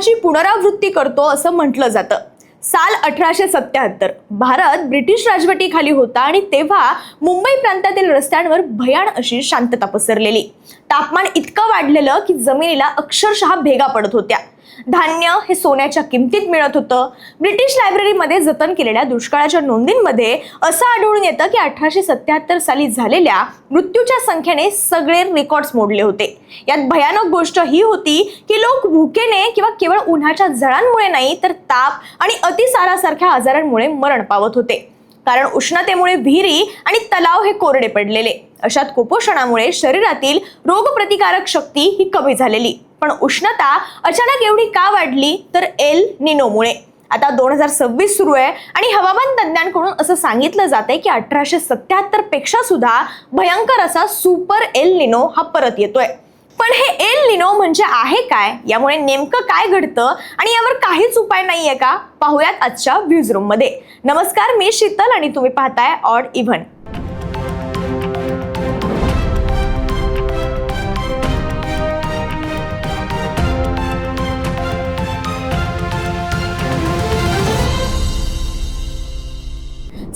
इतिहासाची पुनरावृत्ती करतो असं म्हटलं जातं। साल 1877 भारत ब्रिटिश राजवटीखाली होता आणि तेव्हा मुंबई प्रांतातील रस्त्यांवर भयान अशी शांतता पसरलेली। तापमान इतकं वाढलेलं की जमिनीला अक्षरशः भेगा पडत होत्या। धान्य हे सोन्याच्या किमतीत मिळत होतं। ब्रिटिश लायब्ररीमध्ये जतन केलेल्या दुष्काळाच्या नोंदींमध्ये असं आढळून येतं की 1877 साली झालेल्या मृत्यूच्या संख्येने सगळे रेकॉर्ड्स मोडले होते। यात भयानक गोष्ट ही होती की लोक भुकेने किंवा केवळ उन्हाच्या झळांमुळे नाही तर ताप आणि अतिसारासारख्या आजारांमुळे मरण पावत होते, कारण उष्णतेमुळे विहिरी आणि तलाव हे कोरडे पडलेले। अशात कुपोषणामुळे शरीरातील रोगप्रतिकारक शक्ती ही कमी झालेली। पण उष्णता अचानक एवढी का वाढली तर एल निनोमुळे। आता 2026 सुरू आहे आणि हवामान तज्ञांकडून असं सांगितलं जातंय की 1877 पेक्षा सुद्धा भयंकर असा सुपर एल निनो हा परत येतोय। पण हे एल निनो म्हणजे आहे काय, यामुळे नेमकं काय घडतं आणि यावर काहीच उपाय नाहीये का, पाहूयात आजच्या व्ह्यूज रूम मध्ये। नमस्कार, मी शीतल आणि तुम्ही पाहताय ऑड इव्हन।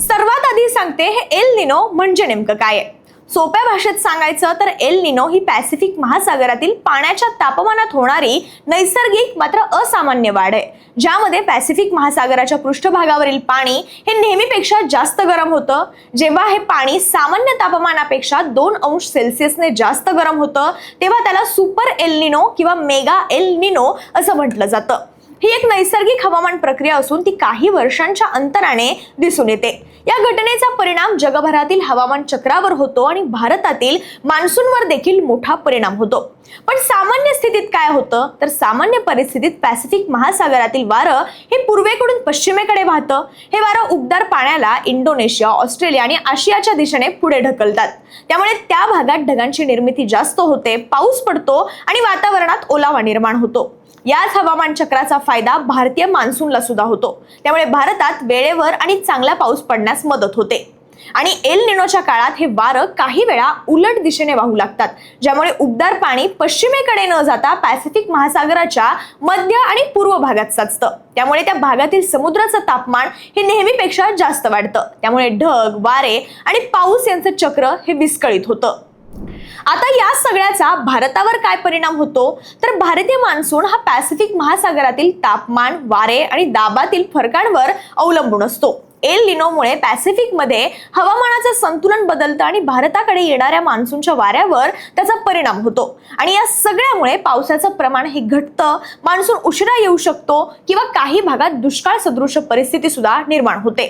सर्वात आधी सांगते हे एल निनो म्हणजे नेमकं काय आहे। सोप्या भाषेत सांगायचं तर एल निनो ही पॅसिफिक महासागरातील पाण्याच्या तापमानात होणारी नैसर्गिक मात्र असामान्य वाढ आहे, ज्यामध्ये पॅसिफिक महासागराच्या पृष्ठभागावरील पाणी हे नेहमीपेक्षा जास्त गरम होतं। जेव्हा हे पाणी सामान्य तापमानापेक्षा 2 अंश सेल्सिअसने जास्त गरम होतं तेव्हा त्याला सुपर एल निनो किंवा मेगा एल निनो असं म्हटलं जातं। ही एक नैसर्गिक हवामान प्रक्रिया असून ती काही वर्षांच्या अंतराने दिसून येते। या घटनेचा परिणाम जगभरातील हवामान चक्रावर होतो आणि भारतातील मान्सूनवर देखील मोठा परिणाम होतो। पण सामान्य स्थितीत काय होतं तर सामान्य परिस्थितीत पॅसिफिक महासागरातील वारं हे पूर्वेकडून पश्चिमेकडे वाहतं। हे वारं उबदार पाण्याला इंडोनेशिया, ऑस्ट्रेलिया आणि आशियाच्या दिशेने पुढे ढकलतात। त्यामुळे त्या भागात ढगांची निर्मिती जास्त होते, पाऊस पडतो आणि वातावरणात ओलावा निर्माण होतो। याच हवामान चक्राचा फायदा भारतीय मान्सूनला सुद्धा होतो। त्यामुळे भारतात वेळेवर आणि चांगला पाऊस पडण्यास मदत होते। आणि एल निनोच्या काळात हे वारं काही वेळा उलट दिशेने वाहू लागतात, ज्यामुळे उबदार पाणी पश्चिमेकडे न जाता पॅसिफिक महासागराच्या मध्य आणि पूर्व भागात साचतं। त्यामुळे त्या भागातील समुद्राचं तापमान हे नेहमीपेक्षा जास्त वाढतं। त्यामुळे ढग, वारे आणि पाऊस यांचं चक्र हे विस्कळीत होतं। आता या सगळ्याचा भारतावर काय परिणाम होतो तर भारतीय मान्सून हा पॅसिफिक महासागरातील तापमान, वारे आणि दाबातील फरकांवर अवलंबून असतो। एल निनोमुळे पॅसिफिकमध्ये हवामानाचं संतुलन बदलतं आणि भारताकडे येणाऱ्या मान्सूनच्या वाऱ्यावर त्याचा परिणाम होतो। आणि या सगळ्यामुळे पावसाचं प्रमाण हे घटतं, मान्सून उशिरा येऊ शकतो किंवा काही भागात दुष्काळ सदृश परिस्थिती सुद्धा निर्माण होते।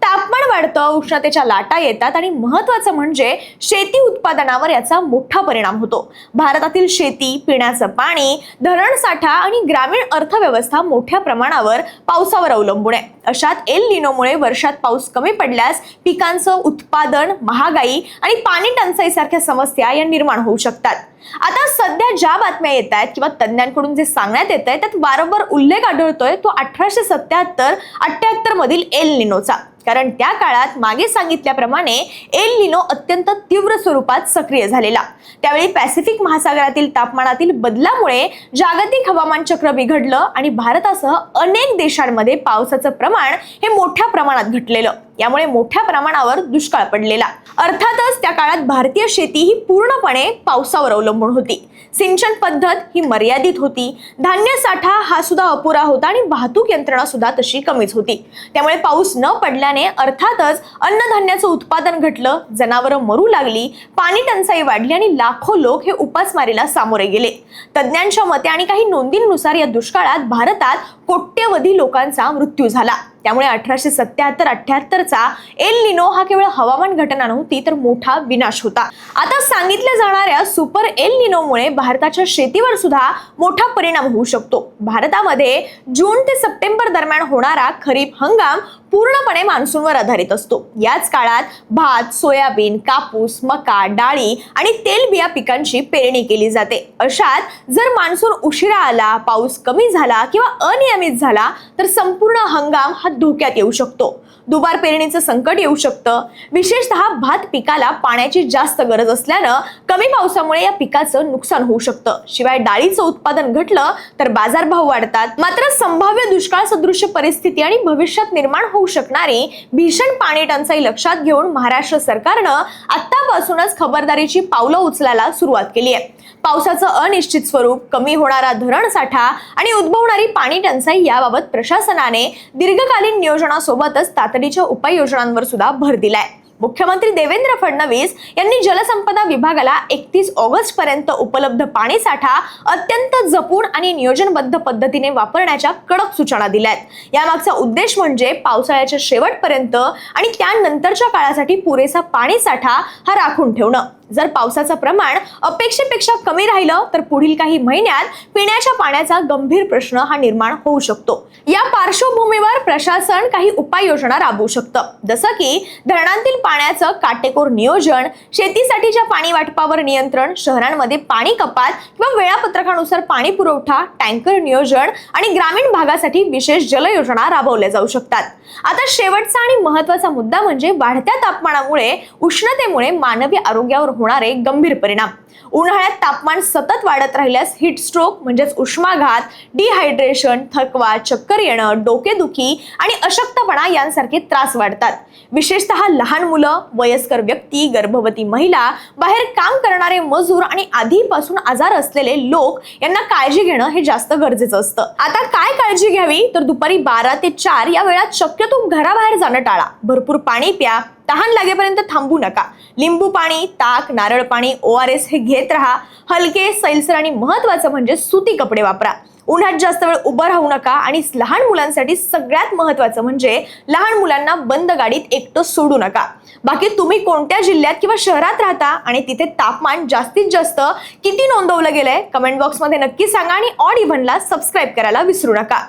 तापमान वाढतं, उष्णतेच्या लाटा येतात आणि महत्त्वाचं म्हणजे शेती उत्पादनावर याचा मोठा परिणाम होतो। भारतातील शेती, पिण्याचं पाणी, धरण साठा आणि ग्रामीण अर्थव्यवस्था मोठ्या प्रमाणावर पावसावर अवलंबून आहे। अशात एल निनोमुळे वर्षात पाऊस कमी पडल्यास पिकांचं उत्पादन, महागाई आणि पाणी टंचाई सारख्या समस्या या निर्माण होऊ शकतात। आता सध्या ज्या बातम्या येत आहेत किंवा तज्ञांकडून जे सांगण्यात येत आहे त्यात वारंवार उल्लेख आढळतोय तो 1877-78 मधील एल निनोचा, कारण त्या काळात मागे सांगितल्याप्रमाणे एल निनो अत्यंत तीव्र स्वरूपात सक्रिय झालेला। त्यावेळी पॅसिफिक महासागरातील तापमानातील बदलामुळे जागतिक हवामान चक्र बिघडलं आणि भारतासह अनेक देशांमध्ये पावसाचं प्रमाण हे मोठ्या प्रमाणात घटलेलं। यामुळे मोठ्या प्रमाणावर दुष्काळ पडलेला। अर्थातच त्या काळात भारतीय शेती ही पूर्णपणे पावसावर अवलंबून होती। सिंचन पद्धत ही मर्यादित होती, धान्य साठा हा सुद्धा अपुरा होता आणि वाहतूक यंत्रणा सुद्धा तशी कमीच होती। त्यामुळे पाऊस न पडल्याने अर्थातच अन्नधान्याचं उत्पादन घटलं, जनावरं मरू लागली, पाणी टंचाई वाढली आणि लाखो लोक हे उपासमारीला सामोरे गेले। तज्ञांच्या मते आणि काही नोंदींनुसार या दुष्काळात भारतात कोट्यवधी लोकांचा मृत्यू झाला। त्यामुळे 1877-78चा एल निनो हा केवळ हवामान घटना नव्हती तर मोठा विनाश होता। आता सांगितल्या जाणाऱ्या सुपर एल निनोमुळे भारताच्या शेतीवर सुद्धा मोठा परिणाम होऊ शकतो। भारतामध्ये जून ते सप्टेंबर दरम्यान होणारा खरीप हंगाम पूर्णपणे मान्सूनवर आधारित असतो। याच काळात भात, सोयाबीन, कापूस, मका, डाळी आणि तेलबिया पिकांची पेरणी केली जाते। अशात जर मान्सून उशिरा आला, पाऊस कमी झाला किंवा अनियमित झाला तर संपूर्ण हंगाम हा धोक्यात येऊ शकतो। दुबार पेरणीचं संकट येऊ शकतं। विशेषतः भात पिकाला पाण्याची जास्त गरज असल्यानं कमी पावसामुळे या पिकाचं नुकसान होऊ शकतं। शिवाय डाळीचं उत्पादन घटलं तर बाजारभाव वाढतात। मात्र संभाव्य दुष्काळ सदृश परिस्थिती आणि भविष्यात निर्माण होऊ शकणारी भीषण पाणी टंचाई लक्षात घेऊन महाराष्ट्र सरकारनं आतापासूनच खबरदारीची पावलं उचलायला सुरुवात केली आहे। पावसाचं अनिश्चित स्वरूप, कमी होणारा धरण साठा आणि उद्भवणारी पाणी टंचाई याबाबत प्रशासनाने दीर्घकालीन नियोजनासोबतच तातडीच्या उपाययोजनांवर सुद्धा भर दिलाय। मुख्यमंत्री देवेंद्र फडणवीस यांनी जलसंपदा विभागाला 31 ऑगस्ट पर्यंत उपलब्ध पाणी साठा अत्यंत जपून आणि नियोजनबद्ध पद्धतीने वापरण्याच्या कडक सूचना दिल्यात। यामागचा उद्देश म्हणजे पावसाळ्याच्या शेवटपर्यंत आणि त्यानंतरच्या काळासाठी पुरेसा पाणी साठा हा राखून ठेवणं। जर पावसाचं प्रमाण अपेक्षेपेक्षा कमी राहिलं तर पुढील काही महिन्यात पिण्याच्या पाण्याचा गंभीर प्रश्न हा निर्माण होऊ शकतो। या पार्श्वभूमीवर प्रशासन काही उपाययोजना राबवू शकतं, जसं की धरणांतील पाण्याचं काटेकोर नियोजन, शेतीसाठीच्या पाणी वाटपावर नियंत्रण, शहरांमध्ये पाणी कपात किंवा वेळापत्रकानुसार पाणी पुरवठा, टँकर नियोजन आणि ग्रामीण भागासाठी विशेष जलयोजना राबवल्या जाऊ शकतात। आता शेवटचा आणि महत्त्वाचा मुद्दा म्हणजे वाढत्या तापमानामुळे, उष्णतेमुळे मानवी आरोग्यावर होणारे गंभीर परिणाम। उन्हाळ्यात तापमान सतत वाढत राहिल्यास हीट स्ट्रोक म्हणजेच उष्माघात, डिहायड्रेशन, थकवा, चक्कर येणं, डोकेदुखी आणि अशक्तपणा यांसारखे त्रास वाढतात। विशेषतः लहान मुलं, वयस्कर व्यक्ती, गर्भवती महिला, बाहेर काम करणारे मजूर आणि आधीपासून आजार असलेले लोक यांना काळजी घेणं हे जास्त गरजेचं असतं। आता काय काळजी घ्यावी तर दुपारी 12 ते 4 या वेळात शक्यतो घराबाहेर जाणं टाळा। भरपूर पाणी प्या, तहान लागेपर्यंत थांबू नका। लिंबू पाणी, ताक, नारळ पाणी, ORS हे घेत राहा। हलके, सैलसर आणि महत्त्वाचं म्हणजे सुती कपडे वापरा। उन्हात जास्त वेळ उभं राहू नका आणि लहान मुलांसाठी सगळ्यात महत्त्वाचं म्हणजे लहान मुलांना बंद गाडीत एकटं सोडू नका। बाकी तुम्ही कोणत्या जिल्ह्यात किंवा शहरात राहता आणि तिथे तापमान जास्तीत जास्त किती नोंदवलं गेलंय कमेंट बॉक्समध्ये नक्की सांगा आणि ऑड इव्हनला सबस्क्राईब करायला विसरू नका।